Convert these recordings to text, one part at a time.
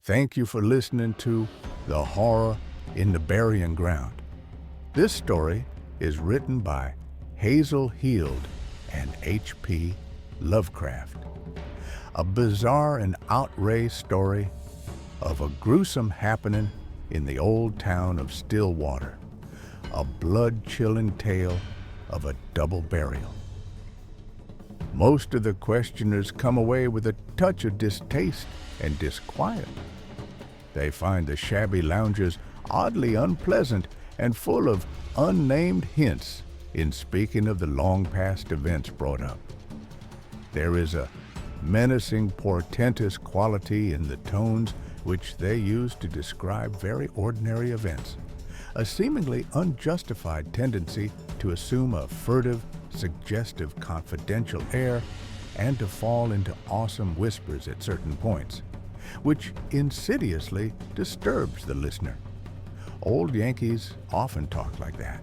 Thank you for listening to The Horror in the Burying Ground. This story is written by Hazel and H.P. Lovecraft. A bizarre and outrageous story of a gruesome happening in the old town of Stillwater. A blood-chilling tale of a double burial. Most of the questioners come away with a touch of distaste and disquiet. They find the shabby loungers oddly unpleasant and full of unnamed hints in speaking of the long-past events brought up. There is a menacing, portentous quality in the tones which they use to describe very ordinary events, a seemingly unjustified tendency to assume a furtive, suggestive, confidential air and to fall into awesome whispers at certain points, which insidiously disturbs the listener. Old Yankees often talk like that.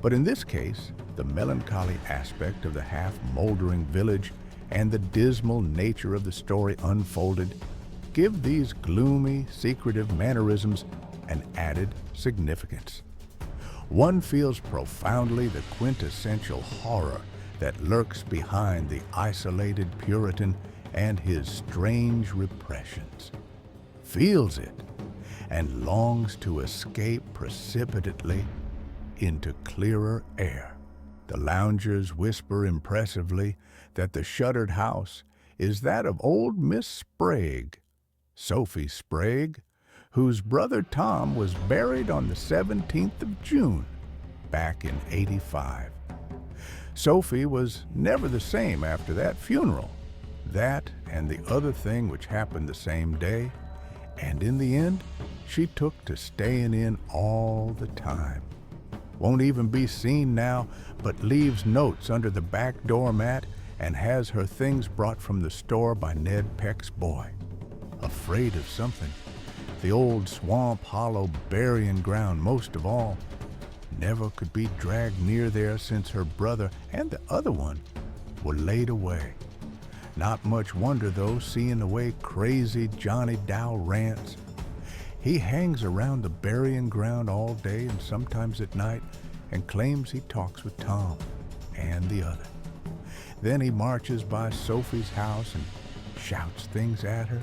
But in this case, the melancholy aspect of the half-moldering village and the dismal nature of the story unfolded give these gloomy, secretive mannerisms an added significance. One feels profoundly the quintessential horror that lurks behind the isolated Puritan and his strange repressions, feels it, and longs to escape precipitately into clearer air. The loungers whisper impressively that the shuttered house is that of old Miss Sprague, Sophie Sprague, whose brother Tom was buried on the 17th of June, back in '85. Sophie was never the same after that funeral. That and the other thing which happened the same day, and in the end, she took to staying in all the time. Won't even be seen now, but leaves notes under the back doormat and has her things brought from the store by Ned Peck's boy. Afraid of something. The old Swamp Hollow burying ground most of all. Never could be dragged near there since her brother and the other one were laid away. Not much wonder, though, seeing the way crazy Johnny Dow rants. He hangs around the burying ground all day and sometimes at night and claims he talks with Tom and the other. Then he marches by Sophie's house and shouts things at her.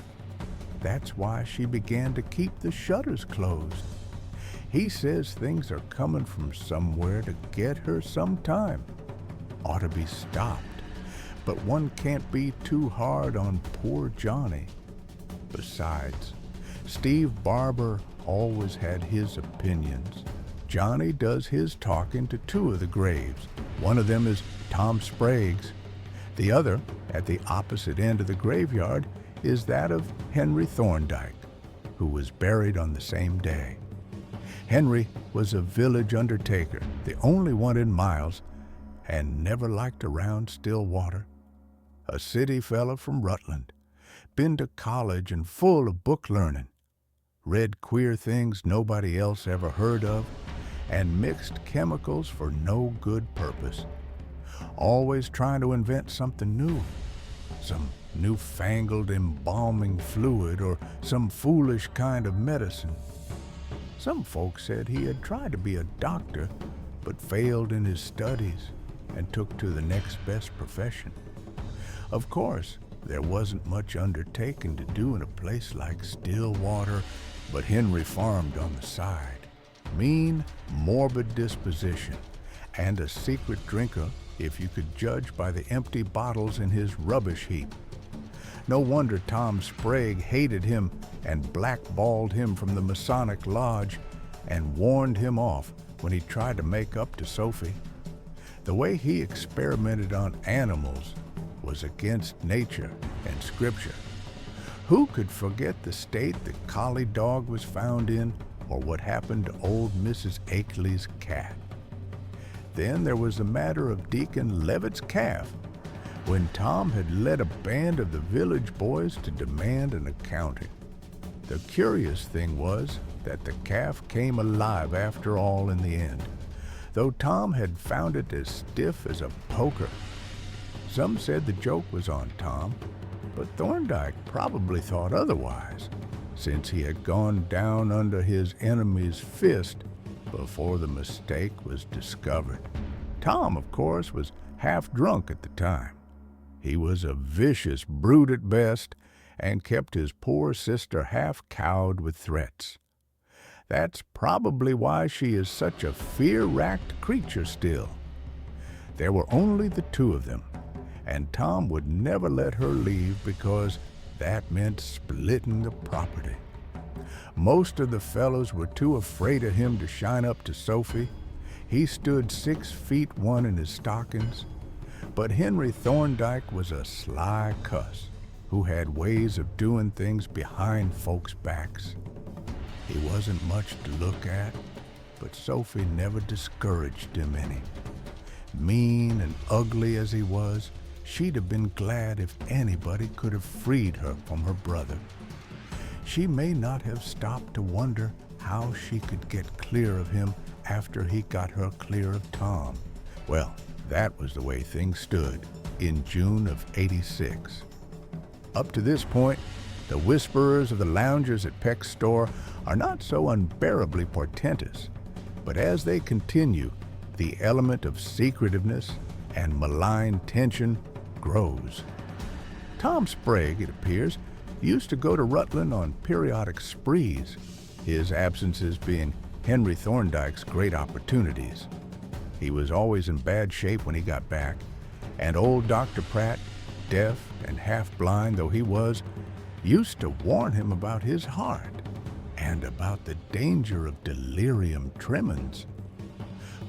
That's why she began to keep the shutters closed. He says things are coming from somewhere to get her sometime. Ought to be stopped. But one can't be too hard on poor Johnny. Besides, Steve Barber always had his opinions. Johnny does his talking to two of the graves. One of them is Tom Sprague's. The other, at the opposite end of the graveyard, is that of Henry Thorndike, who was buried on the same day. Henry was a village undertaker, the only one in Miles, and never liked around Stillwater. A city fella from Rutland, been to college and full of book learning, read queer things nobody else ever heard of, and mixed chemicals for no good purpose. Always trying to invent something new, some newfangled embalming fluid or some foolish kind of medicine. Some folks said he had tried to be a doctor, but failed in his studies and took to the next best profession. Of course, there wasn't much undertaking to do in a place like Stillwater, but Henry farmed on the side. Mean, morbid disposition, and a secret drinker if you could judge by the empty bottles in his rubbish heap. No wonder Tom Sprague hated him and blackballed him from the Masonic Lodge and warned him off when he tried to make up to Sophie. The way he experimented on animals was against nature and scripture. Who could forget the state the collie dog was found in, or what happened to old Mrs. Akeley's cat? Then there was the matter of Deacon Levitt's calf, when Tom had led a band of the village boys to demand an accounting. The curious thing was that the calf came alive after all in the end, though Tom had found it as stiff as a poker. Some said the joke was on Tom, but Thorndike probably thought otherwise. since he had gone down under his enemy's fist before the mistake was discovered. Tom, of course, was half drunk at the time. He was a vicious brute at best and kept his poor sister half cowed with threats. That's probably why she is such a fear-racked creature still. There were only the two of them, and Tom would never let her leave because that meant splitting the property. Most of the fellows were too afraid of him to shine up to Sophie. He stood 6'1" in his stockings, but Henry Thorndike was a sly cuss who had ways of doing things behind folks' backs. He wasn't much to look at, but Sophie never discouraged him any. Mean and ugly as he was, she'd have been glad if anybody could have freed her from her brother. She may not have stopped to wonder how she could get clear of him after he got her clear of Tom. Well, that was the way things stood in June of '86. Up to this point, the whisperers of the loungers at Peck's store are not so unbearably portentous, but as they continue, the element of secretiveness and malign tension grows. Tom Sprague, it appears, used to go to Rutland on periodic sprees, his absences being Henry Thorndike's great opportunities. He was always in bad shape when he got back, and old Dr. Pratt, deaf and half-blind though he was, used to warn him about his heart and about the danger of delirium tremens.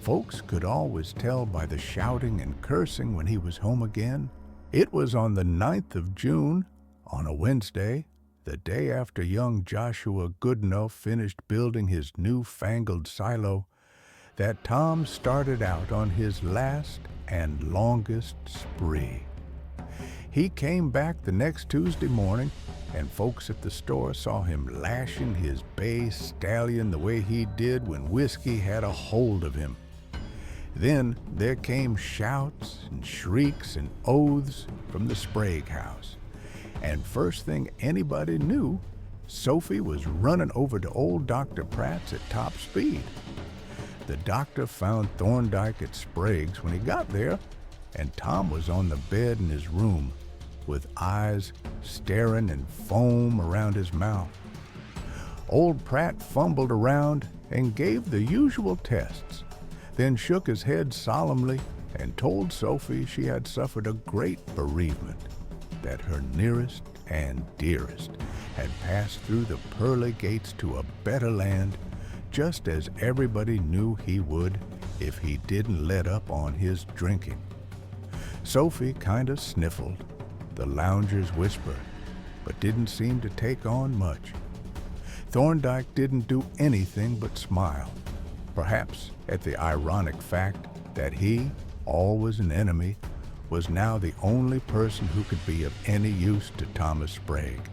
Folks could always tell by the shouting and cursing when he was home again. It was on the 9th of June, on a Wednesday, the day after young Joshua Goodenough finished building his new-fangled silo, that Tom started out on his last and longest spree. He came back the next Tuesday morning, and folks at the store saw him lashing his bay stallion the way he did when whiskey had a hold of him. Then there came shouts and shrieks and oaths from the Sprague house. And first thing anybody knew, Sophie was running over to old Dr. Pratt's at top speed. The doctor found Thorndike at Sprague's when he got there, and Tom was on the bed in his room, with eyes staring and foam around his mouth. Old Pratt fumbled around and gave the usual tests, then shook his head solemnly and told Sophie she had suffered a great bereavement, that her nearest and dearest had passed through the pearly gates to a better land, just as everybody knew he would if he didn't let up on his drinking. Sophie kind of sniffled, the loungers whispered, but didn't seem to take on much. Thorndike didn't do anything but smile, perhaps at the ironic fact that he, always an enemy, was now the only person who could be of any use to Thomas Sprague.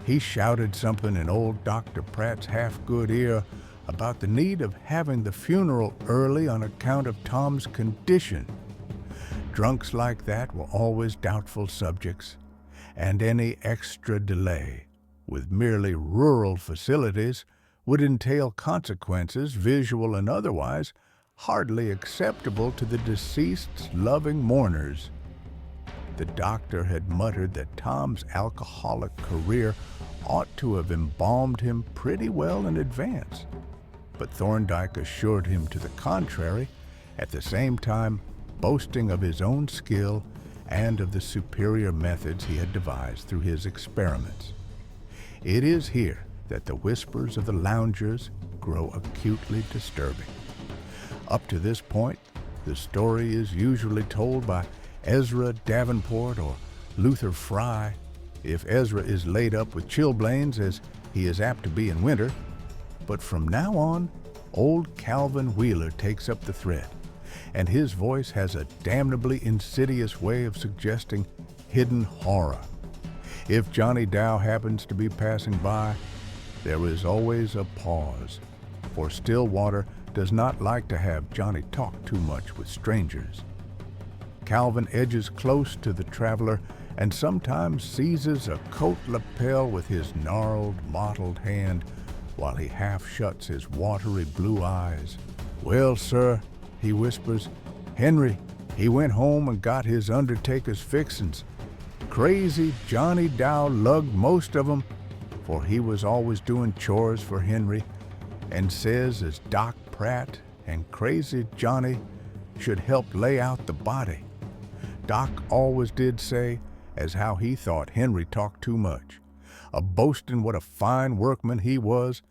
He shouted something in old Dr. Pratt's half-good ear about the need of having the funeral early on account of Tom's condition. Drunks like that were always doubtful subjects, and any extra delay, with merely rural facilities, would entail consequences, visual and otherwise, hardly acceptable to the deceased's loving mourners. The doctor had muttered that Tom's alcoholic career ought to have embalmed him pretty well in advance, but Thorndike assured him to the contrary, at the same time boasting of his own skill and of the superior methods he had devised through his experiments. It is here that the whispers of the loungers grow acutely disturbing. Up to this point, the story is usually told by Ezra Davenport or Luther Fry, if Ezra is laid up with chilblains, as he is apt to be in winter. But from now on, old Calvin Wheeler takes up the thread, and his voice has a damnably insidious way of suggesting hidden horror. If Johnny Dow happens to be passing by, there is always a pause, for Stillwater does not like to have Johnny talk too much with strangers. Calvin edges close to the traveler and sometimes seizes a coat lapel with his gnarled, mottled hand while he half shuts his watery blue eyes. "Well, sir," he whispers, "Henry, he went home and got his undertaker's fixin's. Crazy Johnny Dow lugged most of 'em, for he was always doing chores for Henry, and says as Doc Pratt and Crazy Johnny should help lay out the body. Doc always did say as how he thought Henry talked too much, a-boastin' what a fine workman he was,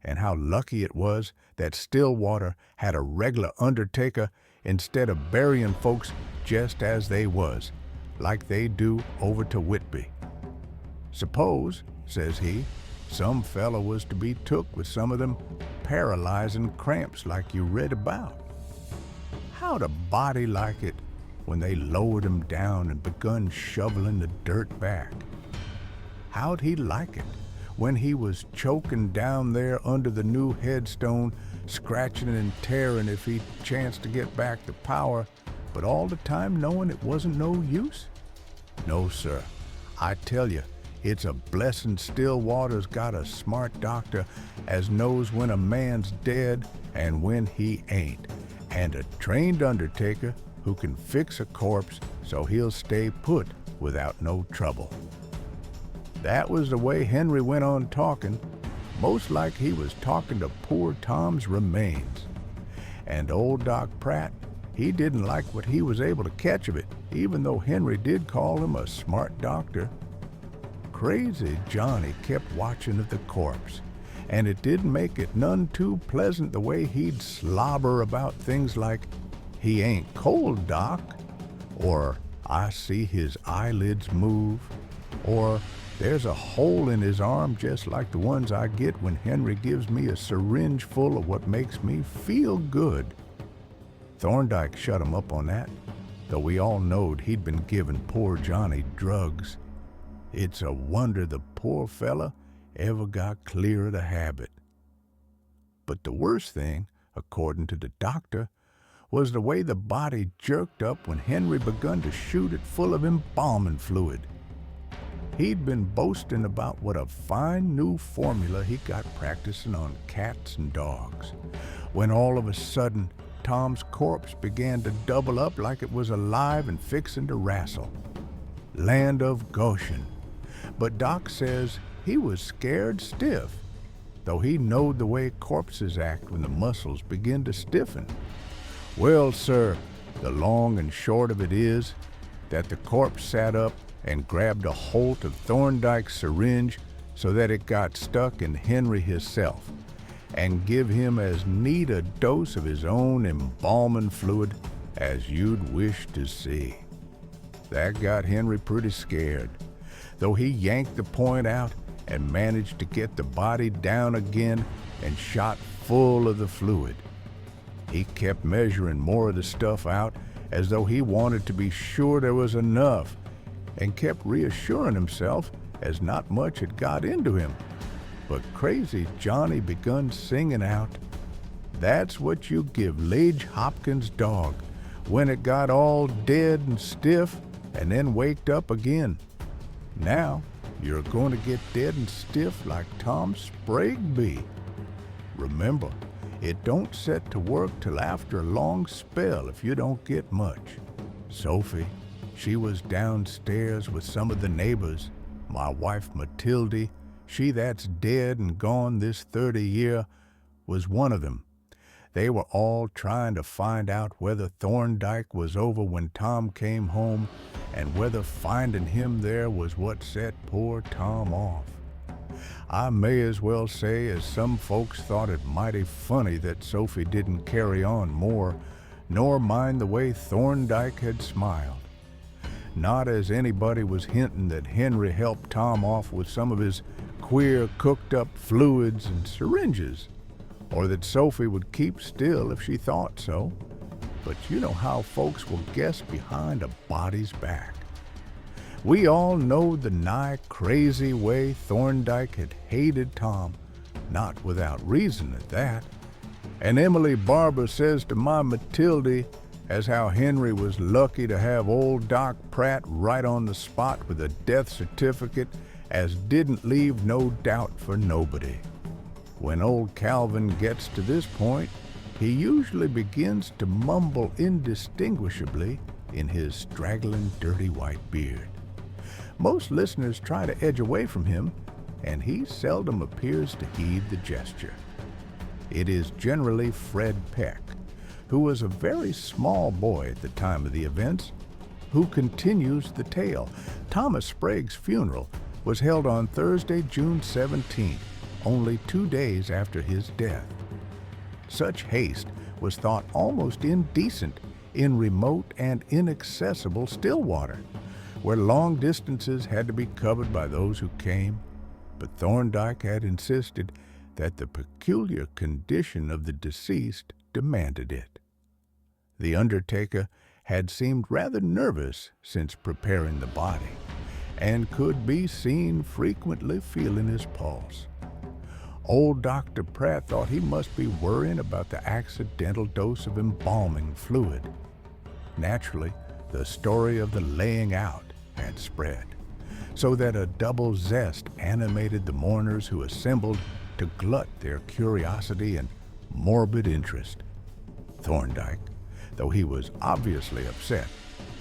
and how lucky it was that Stillwater had a reg'lar undertaker instead of buryin' folks just as they was, like they do over to Whitby. Suppose, says he, some fella was to be took with some of them paralyzing cramps like you read about. How'd a body like it when they lowered him down and begun shoveling the dirt back? How'd he like it when he was choking down there under the new headstone, scratching and tearing if he chanced to get back the power, but all the time knowing it wasn't no use? No, sir, I tell you, it's a blessin' Stillwater's got a smart doctor as knows when a man's dead and when he ain't, and a trained undertaker who can fix a corpse so he'll stay put without no trouble." That was the way Henry went on talking, most like he was talking to poor Tom's remains. And old Doc Pratt, he didn't like what he was able to catch of it, even though Henry did call him a smart doctor. Crazy Johnny kept watching of the corpse, and it didn't make it none too pleasant the way he'd slobber about things like, "He ain't cold, Doc," or "I see his eyelids move," or "There's a hole in his arm just like the ones I get when Henry gives me a syringe full of what makes me feel good." Thorndike shut him up on that, though we all knowed he'd been giving poor Johnny drugs. It's a wonder the poor fella ever got clear of the habit. But the worst thing, according to the doctor, was the way the body jerked up when Henry begun to shoot it full of embalming fluid. He'd been boasting about what a fine new formula he got practicing on cats and dogs, when all of a sudden Tom's corpse began to double up like it was alive and fixin' to wrestle. Land of Goshen. But Doc says he was scared stiff, though he knowed the way corpses act when the muscles begin to stiffen. Well, sir, the long and short of it is that the corpse sat up and grabbed a holt of Thorndike's syringe so that it got stuck in Henry hisself, and give him as neat a dose of his own embalming fluid as you'd wish to see. That got Henry pretty scared, though he yanked the point out and managed to get the body down again and shot full of the fluid. He kept measuring more of the stuff out as though he wanted to be sure there was enough, and kept reassuring himself as not much had got into him. But Crazy Johnny begun singing out, "That's what you give Lige Hopkins' dog when it got all dead and stiff and then waked up again. Now you're going to get dead and stiff like Tom Sprague be. Remember, it don't set to work till after a long spell if you don't get much." Sophie, she was downstairs with some of the neighbors. My wife Matilde, she that's dead and gone this 30 year, was one of them. They were all trying to find out whether Thorndike was over when Tom came home, and whether finding him there was what set poor Tom off. I may as well say as some folks thought it mighty funny that Sophie didn't carry on more, nor mind the way Thorndike had smiled. Not as anybody was hinting that Henry helped Tom off with some of his queer cooked-up fluids and syringes, or that Sophie would keep still if she thought so. But you know how folks will guess behind a body's back. We all know the nigh crazy way Thorndike had hated Tom, not without reason at that. And Emily Barber says to my Matilde, as how Henry was lucky to have old Doc Pratt right on the spot with a death certificate as didn't leave no doubt for nobody. When old Calvin gets to this point, he usually begins to mumble indistinguishably in his straggling, dirty white beard. Most listeners try to edge away from him, and he seldom appears to heed the gesture. It is generally Fred Peck, who was a very small boy at the time of the events, who continues the tale. Thomas Sprague's funeral was held on Thursday, June 17th, only 2 days after his death. Such haste was thought almost indecent in remote and inaccessible Stillwater, where long distances had to be covered by those who came, but Thorndike had insisted that the peculiar condition of the deceased demanded it. The undertaker had seemed rather nervous since preparing the body, and could be seen frequently feeling his pulse. Old Dr. Pratt thought he must be worrying about the accidental dose of embalming fluid. Naturally, the story of the laying out had spread, so that a double zest animated the mourners who assembled to glut their curiosity and morbid interest. Thorndike, though he was obviously upset,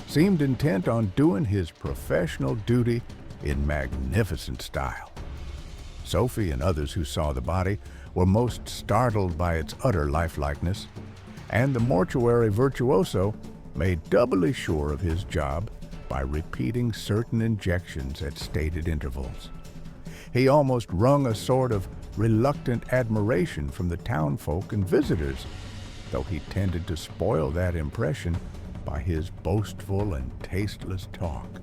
seemed intent on doing his professional duty in magnificent style. Sophie and others who saw the body were most startled by its utter lifelikeness, and the mortuary virtuoso made doubly sure of his job by repeating certain injections at stated intervals. He almost wrung a sort of reluctant admiration from the townfolk and visitors, though he tended to spoil that impression by his boastful and tasteless talk.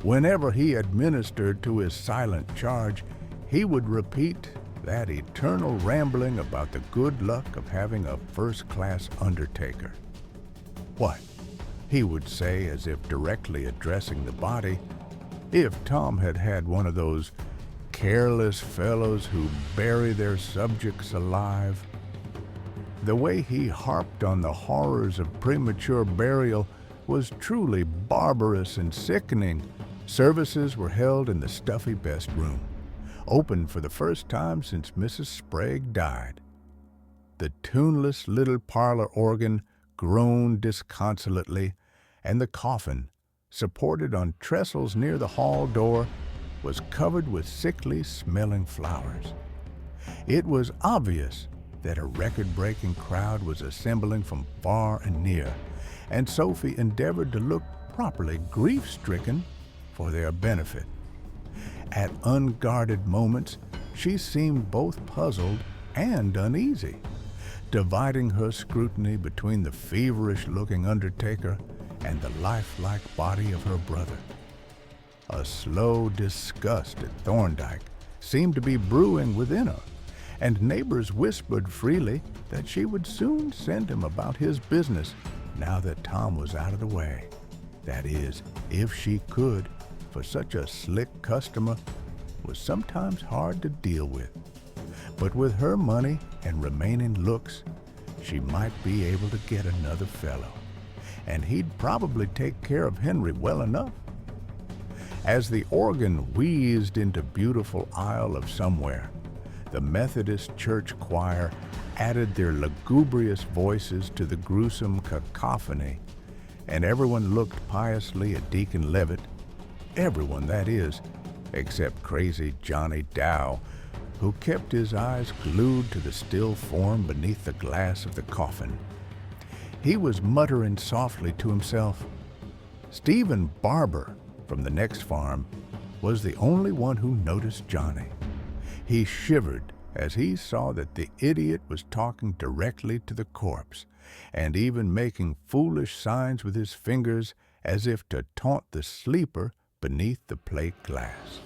Whenever he administered to his silent charge, he would repeat that eternal rambling about the good luck of having a first-class undertaker. What, he would say, as if directly addressing the body, if Tom had had one of those careless fellows who bury their subjects alive. The way he harped on the horrors of premature burial was truly barbarous and sickening. Services were held in the stuffy best room, opened for the first time since Mrs. Sprague died. The tuneless little parlor organ groaned disconsolately, and the coffin, supported on trestles near the hall door, was covered with sickly-smelling flowers. It was obvious that a record-breaking crowd was assembling from far and near, and Sophie endeavored to look properly grief-stricken for their benefit. At unguarded moments, she seemed both puzzled and uneasy, dividing her scrutiny between the feverish-looking undertaker and the lifelike body of her brother. A slow disgust at Thorndike seemed to be brewing within her, and neighbors whispered freely that she would soon send him about his business now that Tom was out of the way. That is, if she could, for such a slick customer was sometimes hard to deal with. But with her money and remaining looks, she might be able to get another fellow, and he'd probably take care of Henry well enough. As the organ wheezed into beautiful Isle of Somewhere, the Methodist church choir added their lugubrious voices to the gruesome cacophony, and everyone looked piously at Deacon Levitt. Everyone, that is, except crazy Johnny Dow, who kept his eyes glued to the still form beneath the glass of the coffin. He was muttering softly to himself. Stephen Barber, from the next farm, was the only one who noticed Johnny. He shivered as he saw that the idiot was talking directly to the corpse, and even making foolish signs with his fingers as if to taunt the sleeper beneath the plate glass.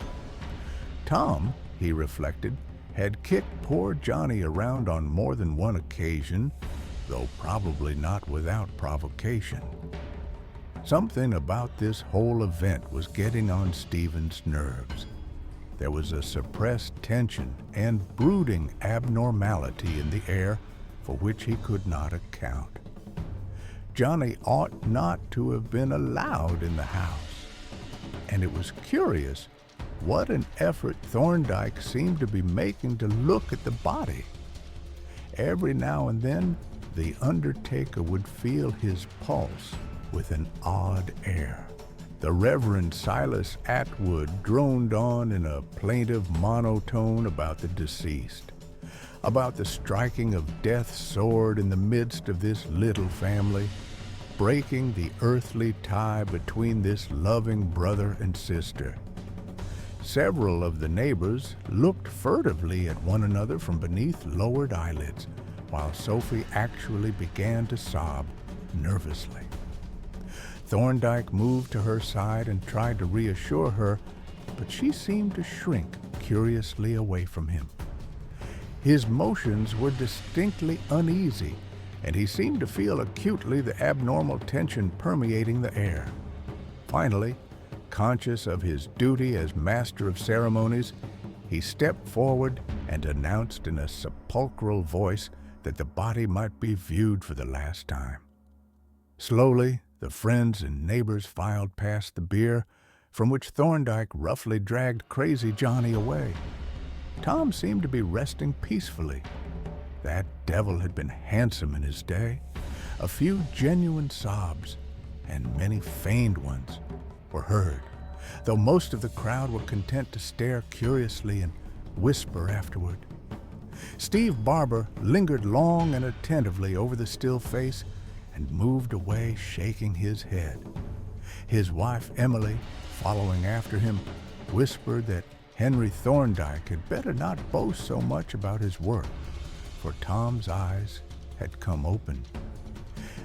Tom, he reflected, had kicked poor Johnny around on more than one occasion, though probably not without provocation. Something about this whole event was getting on Stephen's nerves. There was a suppressed tension and brooding abnormality in the air for which he could not account. Johnny ought not to have been allowed in the house. And it was curious what an effort Thorndyke seemed to be making to look at the body. Every now and then, the undertaker would feel his pulse with an odd air. The Reverend Silas Atwood droned on in a plaintive monotone about the deceased, about the striking of death's sword in the midst of this little family, breaking the earthly tie between this loving brother and sister. Several of the neighbors looked furtively at one another from beneath lowered eyelids, while Sophie actually began to sob nervously. Thorndyke moved to her side and tried to reassure her, but she seemed to shrink curiously away from him. His motions were distinctly uneasy, and he seemed to feel acutely the abnormal tension permeating the air. Finally, conscious of his duty as master of ceremonies, he stepped forward and announced in a sepulchral voice that the body might be viewed for the last time. Slowly, the friends and neighbors filed past the bier, from which Thorndyke roughly dragged crazy Johnny away. Tom seemed to be resting peacefully. That devil had been handsome in his day. A few genuine sobs, and many feigned ones, were heard, though most of the crowd were content to stare curiously and whisper afterward. Steve Barber lingered long and attentively over the still face and moved away shaking his head. His wife Emily, following after him, whispered that Henry Thorndyke had better not boast so much about his work, for Tom's eyes had come open.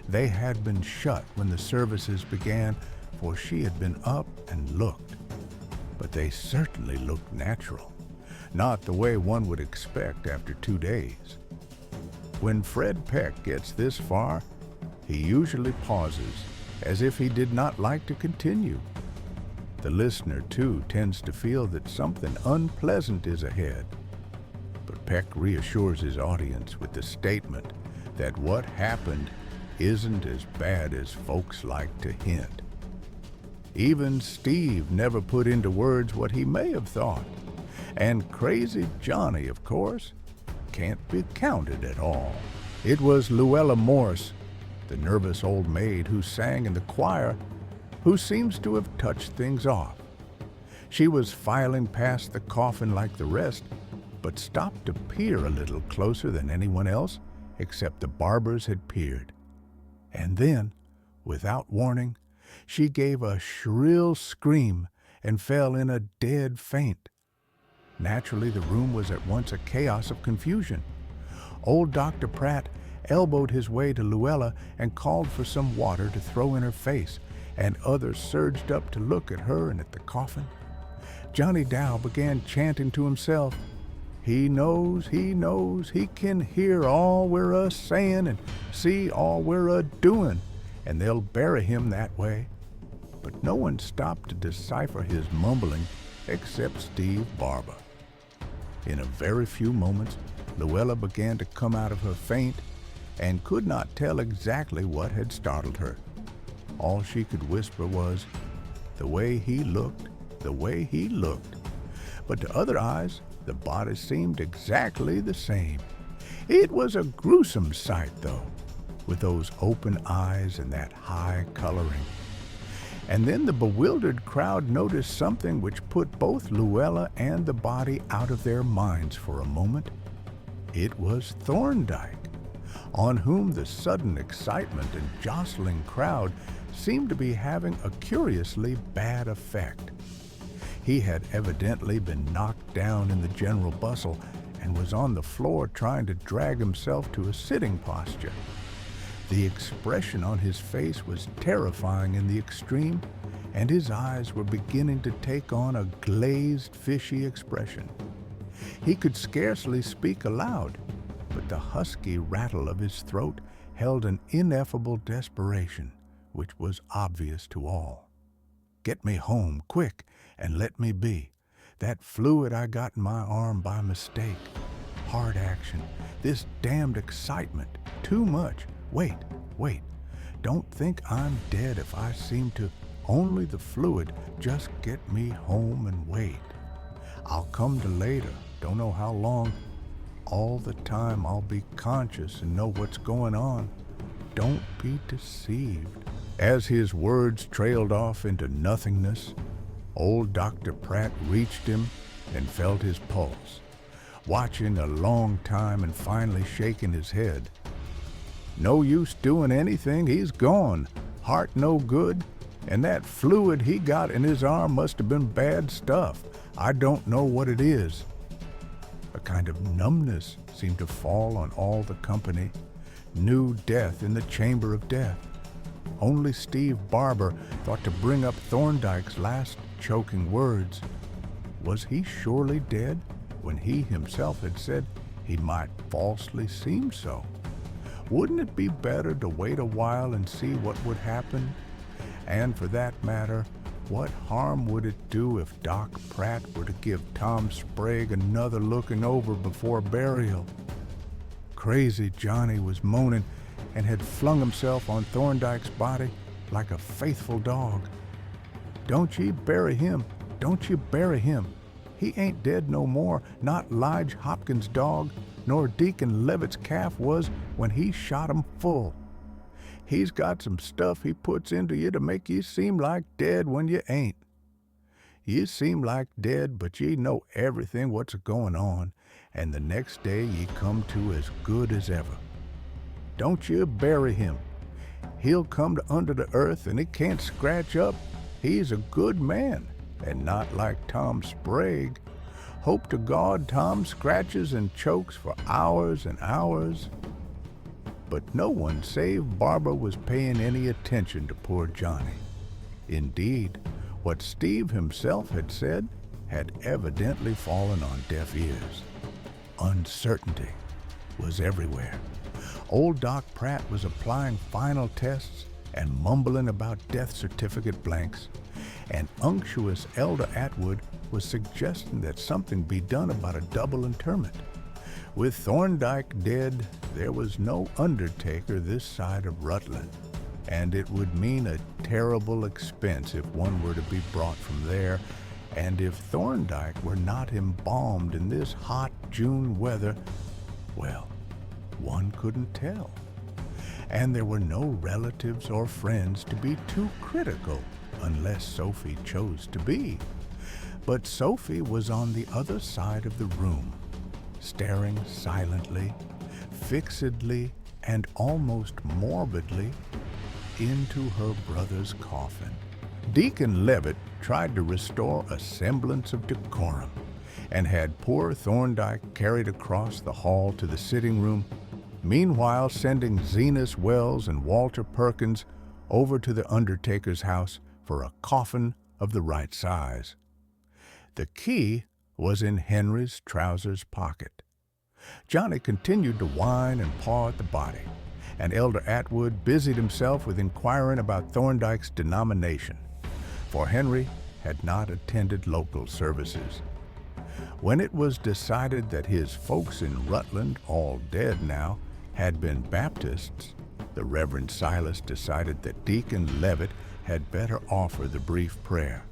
They had been shut when the services began, for she had been up and looked. But they certainly looked natural, not the way one would expect after 2 days. When Fred Peck gets this far, he usually pauses, as if he did not like to continue. The listener, too, tends to feel that something unpleasant is ahead. But Peck reassures his audience with the statement that what happened isn't as bad as folks like to hint. Even Steve never put into words what he may have thought. And crazy Johnny, of course, can't be counted at all. It was Luella Morse, the nervous old maid who sang in the choir, who seems to have touched things off. She was filing past the coffin like the rest, but stopped to peer a little closer than anyone else, except the Barbers had peered. And then, without warning, she gave a shrill scream and fell in a dead faint. Naturally, the room was at once a chaos of confusion. Old Dr. Pratt elbowed his way to Luella and called for some water to throw in her face, and others surged up to look at her and at the coffin. Johnny Dow began chanting to himself, he knows, he can hear all we're a-saying and see all we're a-doing, and they'll bury him that way." But no one stopped to decipher his mumbling except Steve Barber. In a very few moments, Luella began to come out of her faint and could not tell exactly what had startled her. All she could whisper was, "The way he looked, the way he looked." But to other eyes, the body seemed exactly the same. It was a gruesome sight, though, with those open eyes and that high coloring. And then the bewildered crowd noticed something which put both Luella and the body out of their minds for a moment. It was Thorndyke, on whom the sudden excitement and jostling crowd seemed to be having a curiously bad effect. He had evidently been knocked down in the general bustle and was on the floor trying to drag himself to a sitting posture. The expression on his face was terrifying in the extreme, and his eyes were beginning to take on a glazed, fishy expression. He could scarcely speak aloud, but the husky rattle of his throat held an ineffable desperation, which was obvious to all. "Get me home, quick, and let me be. That fluid I got in my arm by mistake. Heart action. This damned excitement. Too much. Wait. Don't think I'm dead if I seem to. Only the fluid. Just get me home and wait. I'll come to later, don't know how long. All the time I'll be conscious and know what's going on. Don't be deceived. As his words trailed off into nothingness, old Dr. Pratt reached him and felt his pulse, watching a long time and finally shaking his head. No use doing anything, he's gone. Heart no good, and that fluid he got in his arm must have been bad stuff. I don't know what it is. A kind of numbness seemed to fall on all the company. New death in the chamber of death. Only Steve Barber thought to bring up Thorndyke's last choking words. Was he surely dead when he himself had said he might falsely seem so? Wouldn't it be better to wait a while and see what would happen? And for that matter, what harm would it do if Doc Pratt were to give Tom Sprague another looking over before burial? Crazy Johnny was moaning and had flung himself on Thorndyke's body like a faithful dog. Don't ye bury him, don't ye bury him. He ain't dead no more, not Lige Hopkins' dog, nor Deacon Levitt's calf was when he shot him full. He's got some stuff he puts into you to make ye seem like dead when you ain't. Ye seem like dead, but ye know everything what's a-going on, and the next day ye come to as good as ever. Don't ye bury him. He'll come to under the earth, and he can't scratch up. He's a good man, and not like Tom Sprague. Hope to God Tom scratches and chokes for hours and hours. But no one save Barbara was paying any attention to poor Johnny. Indeed, what Steve himself had said had evidently fallen on deaf ears. Uncertainty was everywhere. Old Doc Pratt was applying final tests and mumbling about death certificate blanks, and unctuous Elder Atwood was suggesting that something be done about a double interment. With Thorndyke dead, there was no undertaker this side of Rutland, and it would mean a terrible expense if one were to be brought from there, and if Thorndyke were not embalmed in this hot June weather, well, one couldn't tell. And there were no relatives or friends to be too critical, unless Sophie chose to be. But Sophie was on the other side of the room, staring silently, fixedly, and almost morbidly into her brother's coffin. Deacon Levitt tried to restore a semblance of decorum, and had poor Thorndyke carried across the hall to the sitting room, meanwhile sending Zenas Wells and Walter Perkins over to the undertaker's house for a coffin of the right size. The key was in Henry's trousers pocket. Johnny continued to whine and paw at the body, and Elder Atwood busied himself with inquiring about Thorndyke's denomination, for Henry had not attended local services. When it was decided that his folks in Rutland, all dead now, had been Baptists, the Reverend Silas decided that Deacon Levitt had better offer the brief prayer.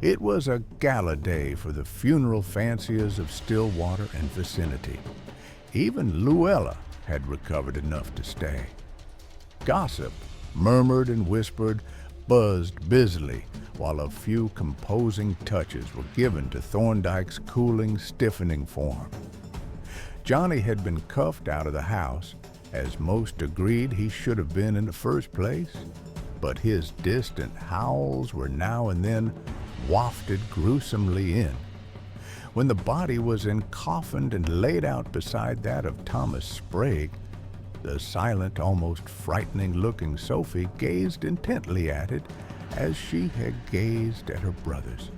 It was a gala day for the funeral fanciers of Stillwater and vicinity. Even Luella had recovered enough to stay. Gossip murmured and whispered, buzzed busily, while a few composing touches were given to Thorndyke's cooling, stiffening form. Johnny had been cuffed out of the house, as most agreed he should have been in the first place, but his distant howls were now and then wafted gruesomely in. When the body was encoffined and laid out beside that of Thomas Sprague, the silent, almost frightening-looking Sophie gazed intently at it as she had gazed at her brothers.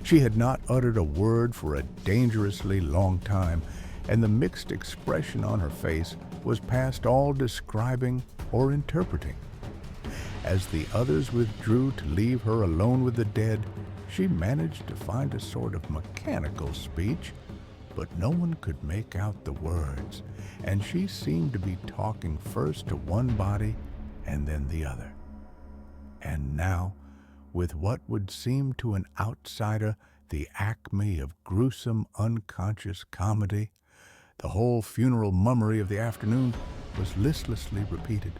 She had not uttered a word for a dangerously long time, and the mixed expression on her face was past all describing or interpreting. As the others withdrew to leave her alone with the dead, she managed to find a sort of mechanical speech, but no one could make out the words, and she seemed to be talking first to one body and then the other. And now, with what would seem to an outsider the acme of gruesome unconscious comedy, the whole funeral mummery of the afternoon was listlessly repeated.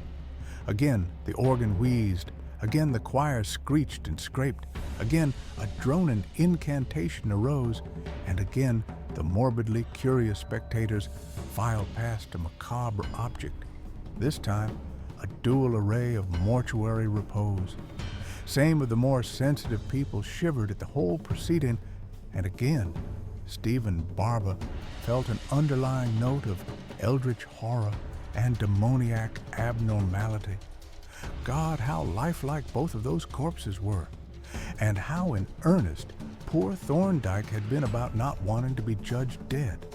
Again the organ wheezed, again the choir screeched and scraped, again a droning incantation arose, and again the morbidly curious spectators filed past a macabre object, this time a dual array of mortuary repose. Same of the more sensitive people shivered at the whole proceeding, and again Stephen Barber felt an underlying note of eldritch horror and demoniac abnormality. God, how lifelike both of those corpses were, and how in earnest poor Thorndyke had been about not wanting to be judged dead,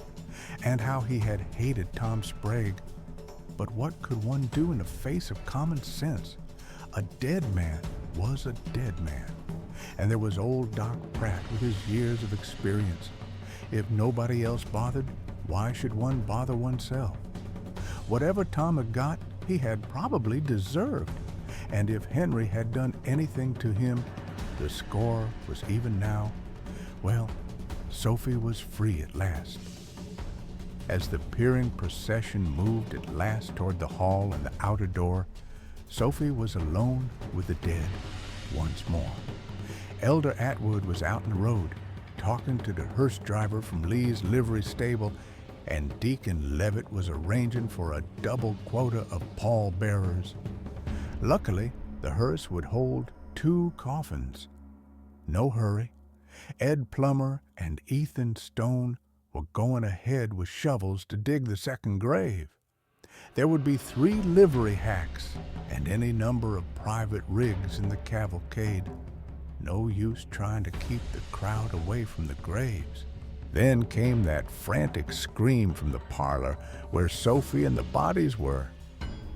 and how he had hated Tom Sprague. But what could one do in the face of common sense? A dead man was a dead man, and there was old Doc Pratt with his years of experience. If nobody else bothered, why should one bother oneself? Whatever Tom had got, he had probably deserved, and if Henry had done anything to him, the score was even now. Well, Sophie was free at last. As the peering procession moved at last toward the hall and the outer door, Sophie was alone with the dead once more. Elder Atwood was out in the road, talking to the hearse driver from Lee's livery stable, and Deacon Levitt was arranging for a double quota of pallbearers. Luckily, the hearse would hold 2 coffins. No hurry. Ed Plummer and Ethan Stone were going ahead with shovels to dig the second grave. There would be 3 livery hacks and any number of private rigs in the cavalcade. No use trying to keep the crowd away from the graves. Then came that frantic scream from the parlor where Sophie and the bodies were.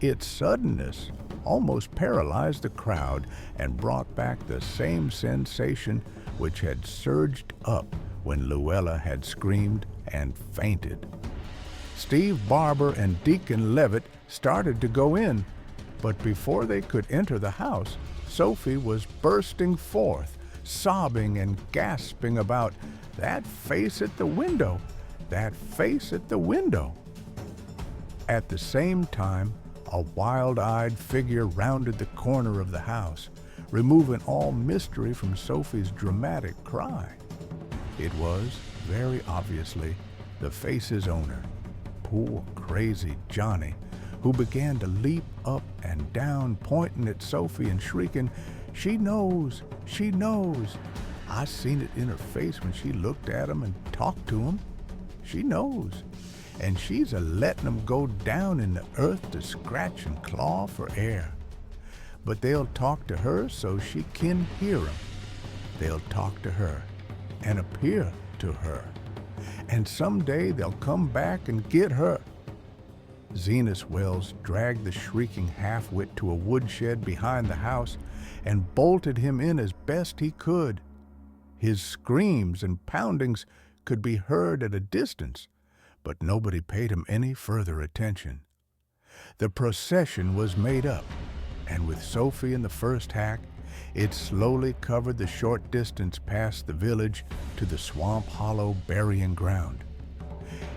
Its suddenness almost paralyzed the crowd and brought back the same sensation which had surged up when Luella had screamed and fainted. Steve Barber and Deacon Levitt started to go in, but before they could enter the house, Sophie was bursting forth, sobbing and gasping about that face at the window, that face at the window. At the same time, a wild-eyed figure rounded the corner of the house, removing all mystery from Sophie's dramatic cry. It was, very obviously, the face's owner, poor crazy Johnny, who began to leap up and down, pointing at Sophie and shrieking, "She knows! She knows! I seen it in her face when she looked at him and talked to him. She knows, and she's a-letting him go down in the earth to scratch and claw for air. But they'll talk to her so she can hear him. They'll talk to her and appear to her, and someday they'll come back and get her." Zenas Wells dragged the shrieking half-wit to a woodshed behind the house and bolted him in as best he could. His screams and poundings could be heard at a distance, but nobody paid him any further attention. The procession was made up, and with Sophie in the first hack, it slowly covered the short distance past the village to the Swamp Hollow burying ground.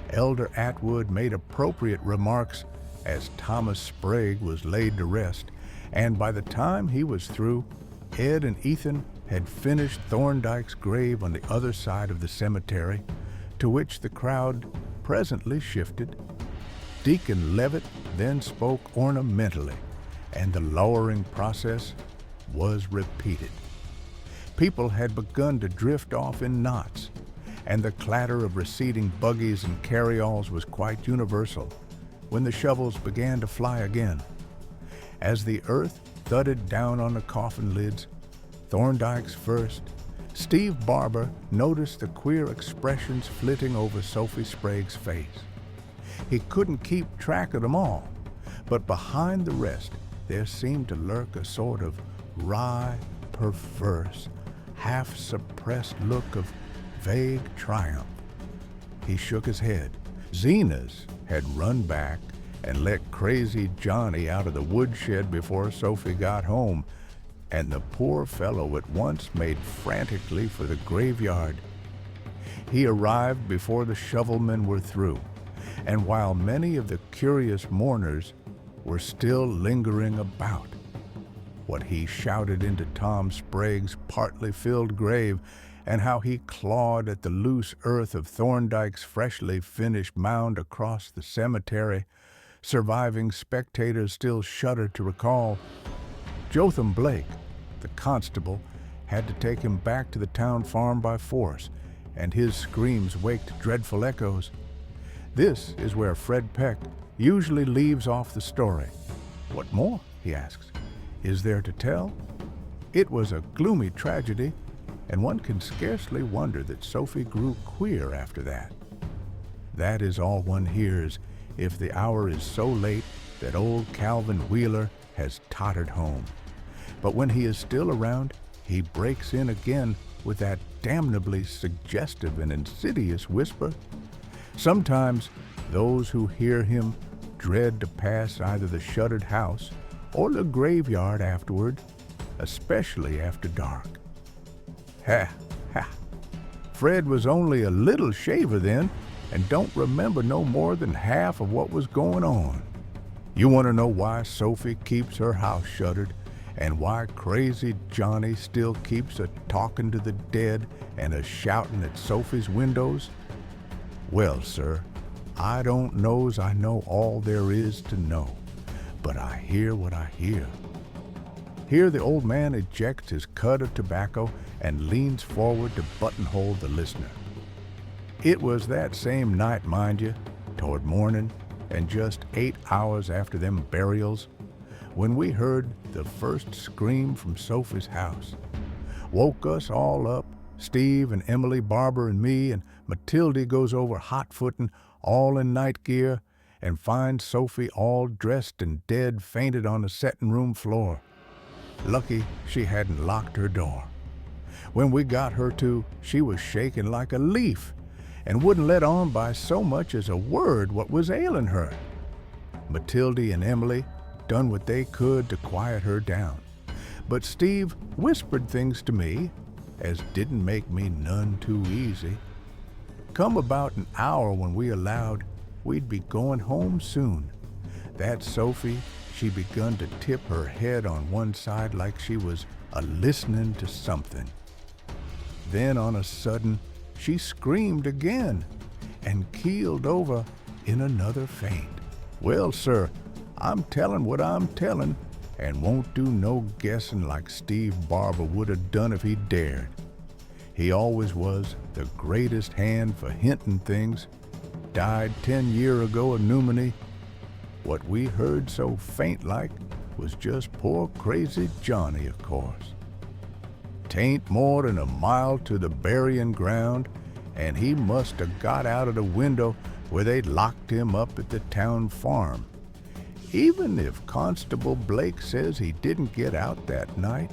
Elder Atwood made appropriate remarks as Thomas Sprague was laid to rest, and by the time he was through, Ed and Ethan had finished Thorndyke's grave on the other side of the cemetery, to which the crowd presently shifted. Deacon Levitt then spoke ornamentally, and the lowering process was repeated. People had begun to drift off in knots, and the clatter of receding buggies and carryalls was quite universal when the shovels began to fly again. As the earth thudded down on the coffin lids, Thorndyke's first, Steve Barber noticed the queer expressions flitting over Sophie Sprague's face. He couldn't keep track of them all, but behind the rest there seemed to lurk a sort of wry, perverse, half-suppressed look of vague triumph. He shook his head. Zenas had run back and let crazy Johnny out of the woodshed before Sophie got home, and the poor fellow at once made frantically for the graveyard. He arrived before the shovelmen were through, and while many of the curious mourners were still lingering about, what he shouted into Tom Sprague's partly filled grave, and how he clawed at the loose earth of Thorndyke's freshly finished mound across the cemetery, surviving spectators still shudder to recall. Jotham Blake, the constable, had to take him back to the town farm by force, and his screams waked dreadful echoes. This is where Fred Peck usually leaves off the story. What more, he asks, is there to tell? It was a gloomy tragedy, and one can scarcely wonder that Sophie grew queer after that. That is all one hears if the hour is so late that old Calvin Wheeler has tottered home. But when he is still around, he breaks in again with that damnably suggestive and insidious whisper. Sometimes those who hear him dread to pass either the shuttered house or the graveyard afterward, especially after dark. Ha, ha. Fred was only a little shaver then, and don't remember no more than half of what was going on. You want to know why Sophie keeps her house shuttered, and why crazy Johnny still keeps a-talking to the dead and a-shouting at Sophie's windows? Well, sir, I don't know's I know all there is to know, but I hear what I hear. Here the old man ejects his cud of tobacco and leans forward to buttonhole the listener. It was that same night, mind you, toward morning, and just 8 hours after them burials, when we heard the first scream from Sophie's house. Woke us all up, Steve and Emily Barber and me, and Matilde goes over hot-footing, all in night gear, and finds Sophie all dressed and dead fainted on the setting room floor. Lucky she hadn't locked her door. When we got her to, she was shaking like a leaf and wouldn't let on by so much as a word what was ailing her. Matilde and Emily done what they could to quiet her down, but Steve whispered things to me as didn't make me none too easy. Come about an hour when we allowed we'd be going home soon, that Sophie, she begun to tip her head on one side like she was a-listening to something. Then on a sudden, she screamed again and keeled over in another faint. Well, sir, I'm telling what I'm telling, and won't do no guessing like Steve Barber would have done if he dared. He always was the greatest hand for hinting things. Died 10 year ago of pneumonia. What we heard so faint like was just poor crazy Johnny, of course. 'Tain't more than a mile to the burying ground, and he must have got out of the window where they'd locked him up at the town farm. Even if Constable Blake says he didn't get out that night.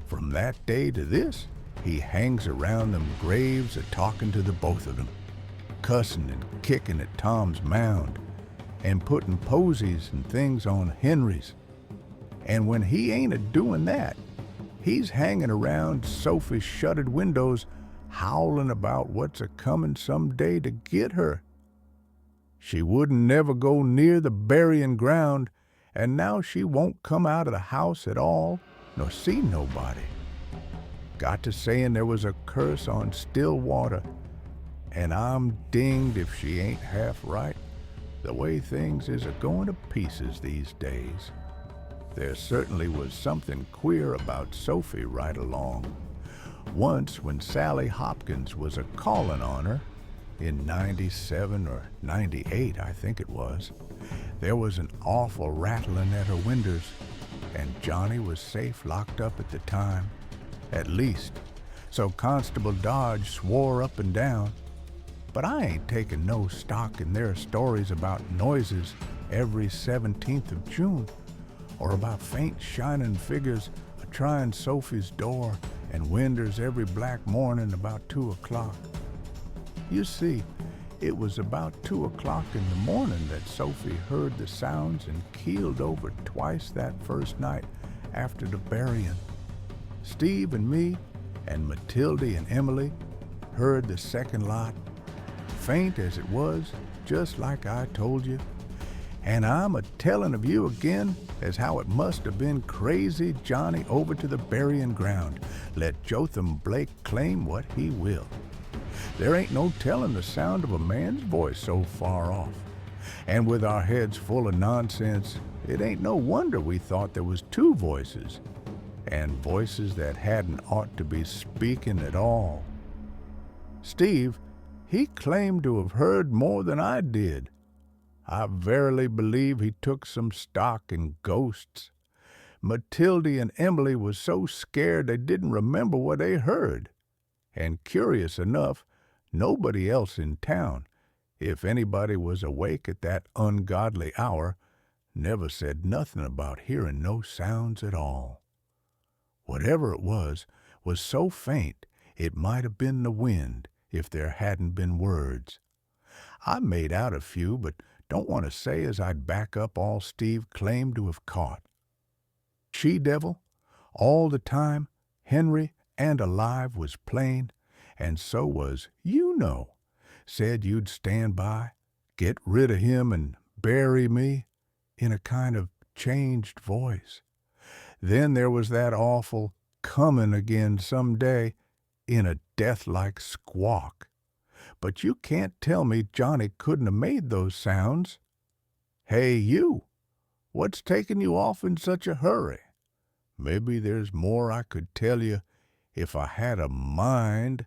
From that day to this, he hangs around them graves a-talking to the both of them, cussing and kicking at Tom's mound, and putting posies and things on Henry's. And when he ain't a-doing that, he's hanging around Sophie's shuttered windows, howling about what's a-coming some day to get her. She wouldn't never go near the burying ground, and now she won't come out of the house at all, nor see nobody. Got to saying there was a curse on still water, and I'm dinged if she ain't half right, the way things is a-going to pieces these days. There certainly was something queer about Sophie right along. Once when Sally Hopkins was a-calling on her, in 97 or 98, I think it was, there was an awful rattling at her windows, and Johnny was safe locked up at the time, at least, so Constable Dodge swore up and down. But I ain't taking no stock in their stories about noises every 17th of June, or about faint shining figures a-trying Sophie's door and windows every black morning about 2 o'clock. You see, It was about 2 o'clock in the morning that Sophie heard the sounds and keeled over twice that first night after the burying. Steve and me and Matilda and Emily heard the second lot, faint as it was, just like I told you. And I'm a-telling of you again as how it must have been crazy Johnny over to the burying ground. Let Jotham Blake claim what he will. There ain't no telling the sound of a man's voice so far off. And with our heads full of nonsense, it ain't no wonder we thought there was two voices, and voices that hadn't ought to be speaking at all. Steve, he claimed to have heard more than I did. I verily believe he took some stock in ghosts. Matilda and Emily was so scared they didn't remember what they heard. And curious enough, nobody else in town, if anybody was awake at that ungodly hour, never said nothing about hearing no sounds at all. Whatever it was so faint it might have been the wind if there hadn't been words. I made out a few, but don't want to say as I'd back up all Steve claimed to have caught. She-devil, all the time, Henry and alive was plain, and so was you-know. Said you'd stand by, get rid of him and bury me, in a kind of changed voice. Then there was that awful coming again some day in a death-like squawk. But you can't tell me Johnny couldn't have made those sounds. Hey, you, what's taking you off in such a hurry? Maybe there's more I could tell you if I had a mind.